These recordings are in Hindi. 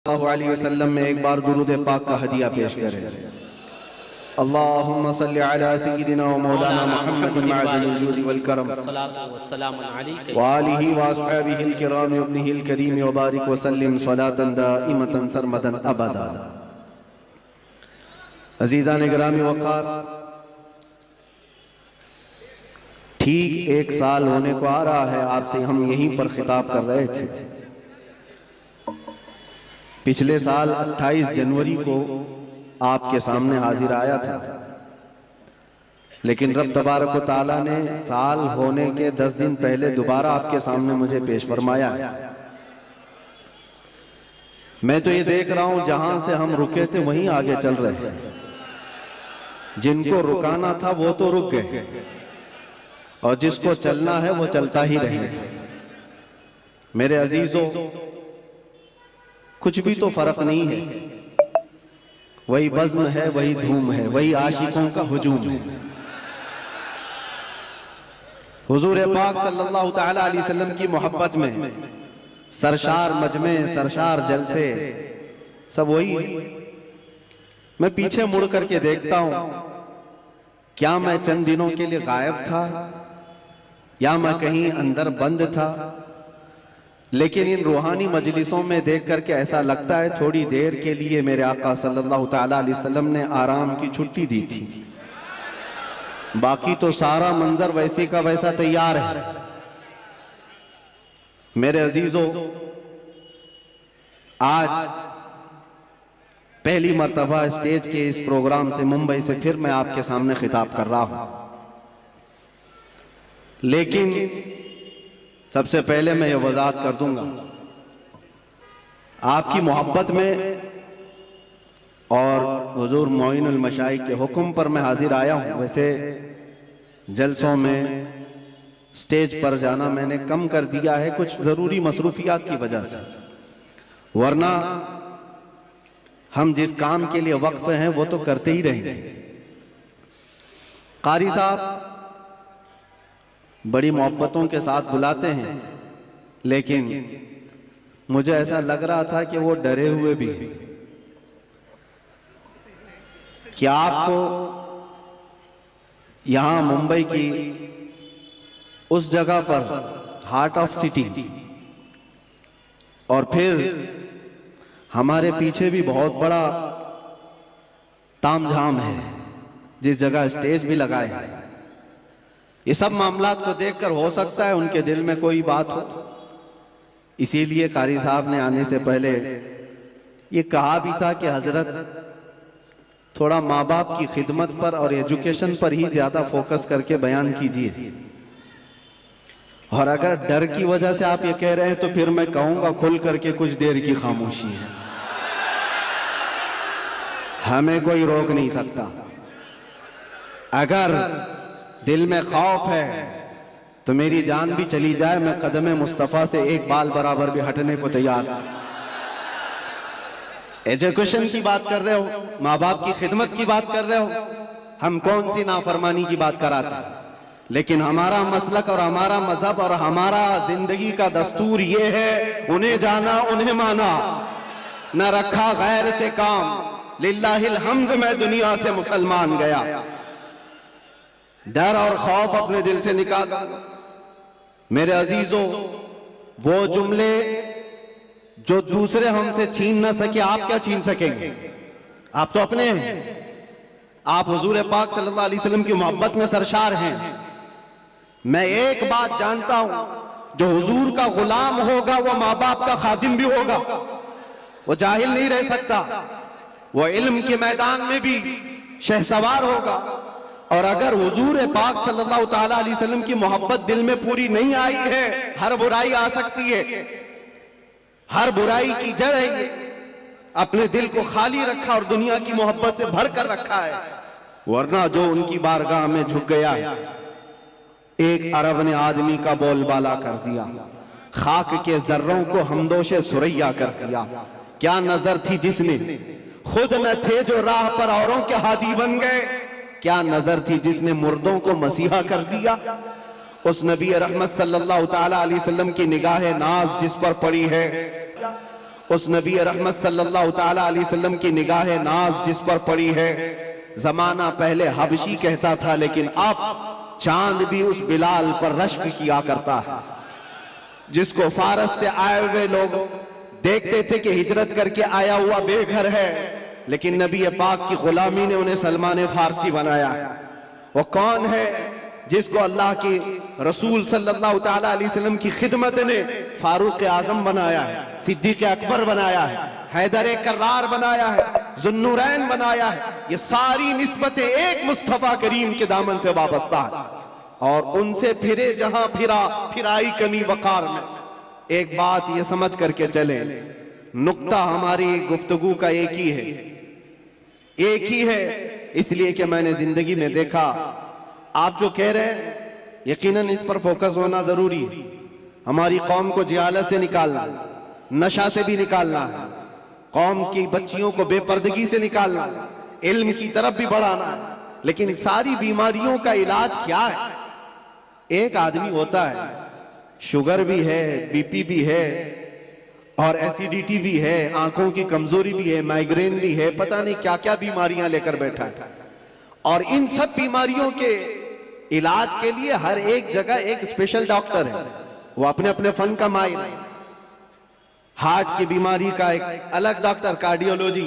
सल्लल्लाहु अलैहि वसल्लम में एक बार दुरूद पाक का हदिया पेश करें। अल्लाहुम्मा सल्लि अला सय्यिदिना व मौलाना मुहम्मदिन मअदिनिल जूदि वल करम व आलिहि व अस्हाबिहिल किराम व इब्निहिल करीम व बारिक व सल्लिम सलातन दाइमतन सरमदन अबदा। अज़ीज़ान गिरामी वक़ार, ठीक एक साल होने को आ रहा है आपसे हम यहीं पर खिताब कर रहे थे। पिछले साल 28 जनवरी को आपके सामने हाजिर आया था, लेकिन रब तबारक व तआला ने साल होने के 10 दिन पहले दोबारा आपके सामने मुझे पेश फरमाया। मैं तो ये देख रहा हूं जहां से हम रुके थे वहीं आगे चल रहे हैं। जिनको रुकाना था वो तो रुक गए और जिसको चलना है वो चलता ही रहे। मेरे अजीजों, कुछ भी तो फर्क नहीं है, वही बज़्म है, वही धूम है, वही आशिकों का हुजूम है। हुजूर पाक सल्लल्लाहु तआला अलैहि वसल्लम की मोहब्बत में सरशार मजमे, सरशार जलसे, सब वही। मैं पीछे मुड़ करके देखता हूं, क्या मैं चंद दिनों के लिए गायब था या मैं कहीं अंदर बंद था? लेकिन इन रूहानी मजलिसों में देख करके ऐसा लगता है थोड़ी देर के लिए मेरे आका सल्लल्लाहु तआला अलैहि वसल्लम ने आराम की छुट्टी दी थी, बाकी तो सारा मंजर वैसे का वैसा तैयार है। मेरे अजीजों, आज पहली मर्तबा स्टेज के इस प्रोग्राम से मुंबई से फिर मैं आपके सामने खिताब कर रहा हूं। लेकिन सबसे पहले मैं ये वजाहत कर दूंगा, आपकी मोहब्बत में और हुजूर मोइनुल मशाइख के हुक्म पर मैं हाजिर आया हूं। वैसे जलसों में स्टेज पर जाना मैंने कम कर दिया है कुछ जरूरी मसरूफियात की वजह से, वरना हम जिस काम के लिए वक्फ हैं वो तो करते ही रहेंगे। कारी साहब बड़ी मोहब्बतों के साथ बुलाते हैं, लेकिन मुझे ऐसा लग रहा था कि वो डरे हुए भी हैं कि आपको यहां मुंबई की उस जगह पर हार्ट ऑफ सिटी, और फिर हमारे पीछे भी बहुत बड़ा तामझाम है जिस जगह स्टेज भी लगाए है। ये सब मामलात को देखकर हो सकता है उनके दिल में कोई बात हो, इसीलिए कारी साहब ने आने से पहले ये कहा भी था कि हजरत थोड़ा माँ बाप की खिदमत पर और एजुकेशन पर ही ज्यादा फोकस करके बयान कीजिए। और अगर डर की वजह से आप ये कह रहे हैं तो फिर मैं कहूंगा खुल करके कुछ देर की खामोशी है, हमें कोई रोक नहीं सकता। अगर दिल में खौफ है तो मेरी जान भी चली जाए, मैं कदम मुस्तफा से एक बाल बराबर भी हटने को तैयार। एजुकेशन की बात कर रहे हो, माँ बाप की खिदमत की बात कर रहे हो, हम कौन सी नाफरमानी की बात कराते? लेकिन हमारा मसलक और हमारा मजहब और हमारा जिंदगी का दस्तूर ये है, उन्हें जाना उन्हें माना, न रखा गैर से काम। लिल्लाहिल हम्द, मैं दुनिया से मुसलमान गया। डर और खौफ अपने दिल से निकाल। मेरे अजीजों, वो जुमले जो दूसरे हमसे छीन न सके, आप क्या छीन सकेंगे? आप तो अपने हैं। आप हुजूर पाक सल्लल्लाहु अलैहि वसल्लम की मोहब्बत में सरशार हैं। मैं एक बात जानता हूं, जो हुजूर का गुलाम होगा वो माँ बाप का खादिम भी होगा, वो जाहिल नहीं रह सकता, वो इल्म के मैदान में भी शहसवार होगा। और अगर हुजूर पाक सल्लल्लाहु तआला अलैहि वसल्लम की मोहब्बत दिल में पूरी नहीं आई है, हर बुराई आ सकती है, हर बुराई की जड़ है ये। अपने दिल को खाली रखा और दुनिया की मोहब्बत से भर कर रखा है, वरना जो उनकी बारगाह में झुक गया, एक अरब ने आदमी का बोलबाला कर दिया, खाक के जर्रों को हमदोशे सुरैया कर दिया। क्या नजर थी जिसने खुद न थे जो राह पर औरों के हादी बन गए, क्या नजर थी जिसने मुर्दों को मसीहा कर दिया। उस नबी रहमत सल्लल्लाहु तआला अलैहि वसल्लम की निगाह नाज जिस पर पड़ी है, उस नबी रहमत सल्लल्लाहु ताला अलैहि वसल्लम की निगाह नाज जिस पर पड़ी है। जमाना पहले हबशी कहता था, लेकिन अब चांद भी उस बिलाल पर रश्क किया करता है, जिसको फारस से आए हुए लोग देखते थे कि हिजरत करके आया हुआ बेघर है, लेकिन नबी पाक की गुलामी ने उन्हें सलमान फारसी बनाया। वो कौन है? जिसको अल्लाह के रसूल सल्लल्लाहु ताला अलैहि वसल्लम की खिदमत ने फारूक आजम बनाया है, सिद्दीक अकबर बनाया है, हैदर कर्रार बनाया है, जुन्नूरैन बनाया है। ये सारी निस्बतें एक मुस्तफा करीम के दामन से वाबस्ता है, और उनसे फिरे जहां फिराई कमी वकार में। एक बात ये समझ करके चले, नुक्ता हमारी गुफ्तगू का एक ही है, एक ही है, इसलिए कि मैंने जिंदगी में देखा। आप जो कह रहे हैं यकीनन इस पर फोकस होना जरूरी है। हमारी कौम को जिहालत से निकालना, नशा से भी निकालना है, कौम की बच्चियों को बेपर्दगी से निकालना, इल्म की तरफ भी बढ़ाना है। लेकिन सारी बीमारियों का इलाज क्या है? एक आदमी होता है, शुगर भी है, बीपी भी है, और एसिडिटी भी है, आंखों की कमजोरी भी है, माइग्रेन भी है, पता नहीं क्या क्या बीमारियां लेकर बैठा है। और इन सब बीमारियों के इलाज के लिए हर एक जगह एक स्पेशल डॉक्टर है, वो अपने अपने फन का माहिर है। हार्ट की बीमारी का एक अलग डॉक्टर, कार्डियोलॉजी,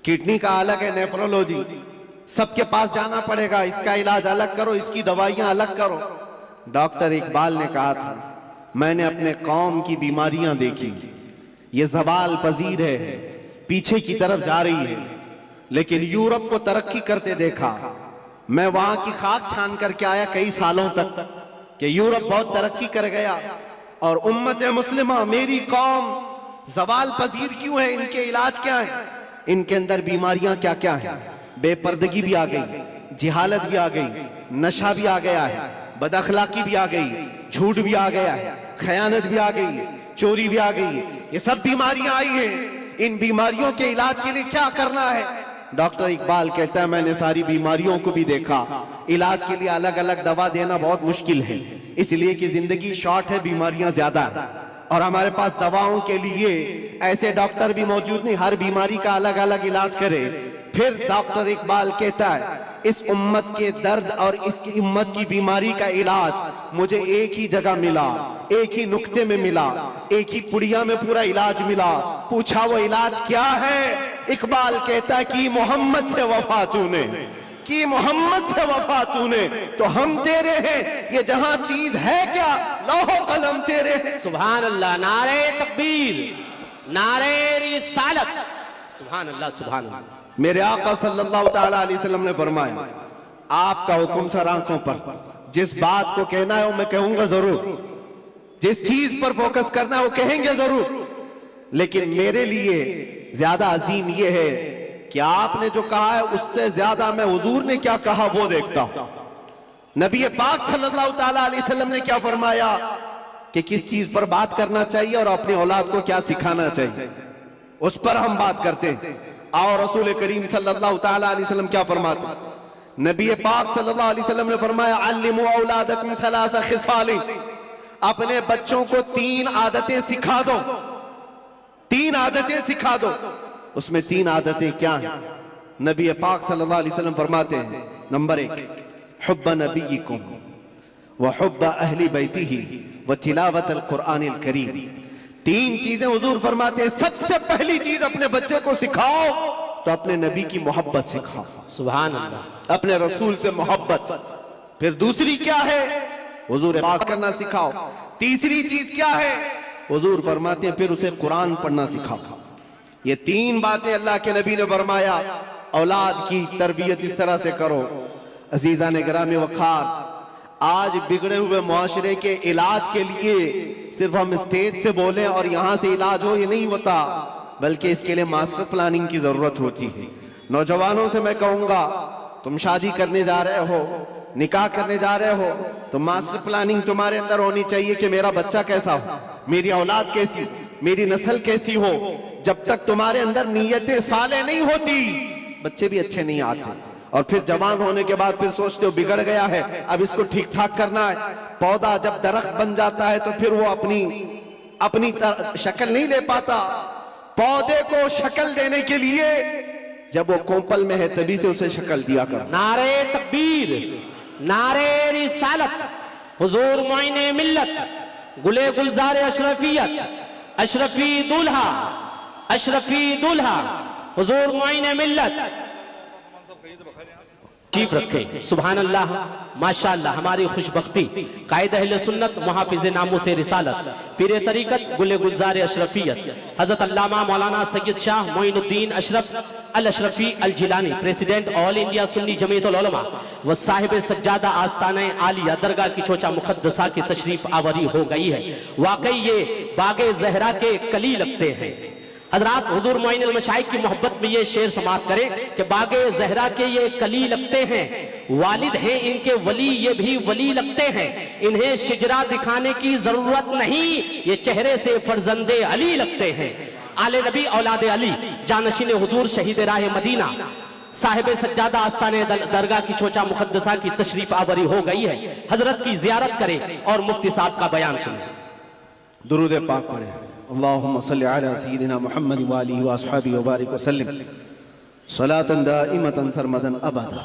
किडनी का अलग है, नेफ्रोलॉजी, सबके पास जाना पड़ेगा, इसका इलाज अलग करो, इसकी दवाइयां अलग करो। डॉक्टर इकबाल ने कहा था, मैंने अपने कौम की बीमारियां देखी, ये ज़वाल पजीर है, पीछे की तरफ जा रही है, लेकिन यूरोप को तरक्की करते देखा। मैं वहां की खाक छान करके आया कई सालों तक कि यूरोप बहुत तरक्की कर गया, और उम्मत मुस्लिमा, मेरी कौम ज़वाल पजीर क्यों है? इनके इलाज क्या है? इनके अंदर बीमारियां क्या क्या है? बेपर्दगी भी आ गई, जिहालत भी आ गई, नशा भी आ गया है, बदअखलाकी भी आ गई, झूठ भी आ गया है, खयानत भी आ गई है, चोरी भी आ गई है। ये सब बीमारियां आई हैं। इन बीमारियों के इलाज के लिए क्या करना है? डॉक्टर इकबाल कहता है, मैंने सारी बीमारियों को भी देखा, इलाज के लिए अलग अलग दवा देना बहुत मुश्किल है, इसलिए कि जिंदगी शॉर्ट है, बीमारियां ज्यादा है, और हमारे पास दवाओं के लिए ऐसे डॉक्टर भी मौजूद नहीं, हर बीमारी का अलग अलग इलाज करे। फिर डॉक्टर इकबाल कहता है, इस उम्मत के दर्द और इसकी उम्मत की बीमारी का इलाज मुझे एक ही जगह मिला, एक ही नुक्ते में मिला, एक ही पुड़िया में पूरा इलाज मिला। पूछा वो इलाज क्या है? इकबाल कहता है कि मोहम्मद से वफा तूने, कि मोहम्मद से वफा तूने, तो हम तेरे हैं, ये जहां चीज है क्या, लौहो कलम तेरे हैं। सुभान अल्लाह, नारे तकबीर, नारे रिसालत, सुभान अल्लाह, सुभान अल्लाह। मेरे आका सल्लल्लाहु ताला अलैहि वसल्लम ने फरमाया, आपका हुक्म सर आंखों पर, जिस बात को कहना है वो मैं कहूंगा जरूर, जिस चीज पर फोकस करना है वो कहेंगे जरूर, लेकिन मेरे लिए ज्यादा अजीम ये है कि आपने जो कहा है उससे ज्यादा मैं हुजूर ने क्या कहा वो देखता हूं। नबी पाक सल्लल्लाहु ताला अलैहि वसल्लम ने क्या फरमाया कि किस चीज पर बात करना चाहिए और अपनी औलाद को क्या सिखाना चाहिए, उस पर हम बात करते हैं। और रसूल करीम सल्लल्लाहु ताला अलैहि वसल्लम क्या फरमाते? नबी पाक सल्लल्लाहु अलैहि वसल्लम ने फरमाया, अल्लिमू औलादकुम सलासा खिसाल, अपने बच्चों को 3 आदतें सिखा दो, 3 आदतें सिखा दो। उसमें 3 आदतें क्या हैं? नबी पाक सल्लल्लाहु अलैहि वसल्लम फरमाते हैं, नंबर 1, हुब्ब नबीयिकुम व हुब्ब अहली बैतिही व तिलावत अल कुरान अल करीम। 3 चीजें हुजूर फरमाते हैं, सबसे पहली चीज अपने बच्चे को सिखाओ तो अपने नबी की मोहब्बत सिखाओ, सुभान अल्लाह, अपने रसूल से मोहब्बत। फिर दूसरी क्या है? हुजूर बात करना सिखाओ। तीसरी चीज क्या है? हुजूर फरमाते हैं फिर उसे कुरान पढ़ना सिखाओ। ये 3 बातें अल्लाह के नबी ने फरमाया, औलाद की तरबियत इस तरह से करो। अजीजा ने गिरामी वखार, आज बिगड़े हुए मुआशरे के इलाज के लिए सिर्फ हम स्टेज से बोलें और यहां से इलाज हो, ये नहीं होता, बल्कि इसके लिए मास्टर प्लानिंग की जरूरत होती है। नौजवानों से मैं कहूंगा, तुम शादी करने जा रहे हो, निकाह करने जा रहे हो, तो मास्टर प्लानिंग तुम्हारे अंदर होनी चाहिए कि मेरा बच्चा कैसा हो, मेरी औलाद कैसी, मेरी नस्ल कैसी हो। जब तक तुम्हारे अंदर नीयतें साले नहीं होती, बच्चे भी अच्छे नहीं आते। और फिर जवान होने के बाद फिर सोचते हो बिगड़ गया है, अब इसको ठीक ठाक करना है। पौधा जब दरख्त बन जाता है तो फिर वो अपनी अपनी शक्ल नहीं ले पाता। पौधे को शक्ल देने के लिए जब वो कोंपल में है तभी से उसे शक्ल दिया कर। नारे तकबीर, नारे रिसालत, हुजूर मोइने मिल्लत, गुले गुलजार अशरफियत, अशरफी दूल्हा, अशरफी दूल्हा, हुजूर मोइने मिल्लत ठीक रखे। सुभान अल्लाह, माशाअल्लाह। हमारी खुशबख्ती कायद अहले सुन्नत मुहाफिज नामूस रिसालत पीर तरीकत गुले गुलजार अशरफियत Hazrat Allama Maulana Syed Shah Moinuddin Ashraf Al Ashrafi Al Jilani, president all India Sunni Jamiatul Ulama व साहिब सज्जादा आस्ताना आलिया दरगाह की चोचा मुकद्दसा की तशरीफ आवरी हो गई है। वाकई ये बागे जहरा के कली लगते हैं। हजरात, हुजूर मोइनुल मशाइख की मोहब्बत में ये शेर समाप्त करें कि बागे जहरा के ये कली लगते हैं, वालिद हैं इनके वली, ये भी वली लगते हैं, इन्हें शिजरा दिखाने की जरूरत नहीं, ये चेहरे से फर्जंदे अली लगते हैं। आले नबी औलाद अली, जानशीन हुजूर शहीद राह मदीना, साहिब सज्जादा आस्ताने दरगाह की चोचा मुकद्दसा की तशरीफ आवरी हो गई है। हजरत की जियारत करें और मुफ्ती साहब का बयान सुनें। दुरूद पाक पढ़ें। अल्लाहुम्मा सल्लि अला सय्यिदिना मुहम्मद व आलिहि व अस्हाबिहि व बारिक व सल्लिम सलातन दाइमतन सरमदन अबदा।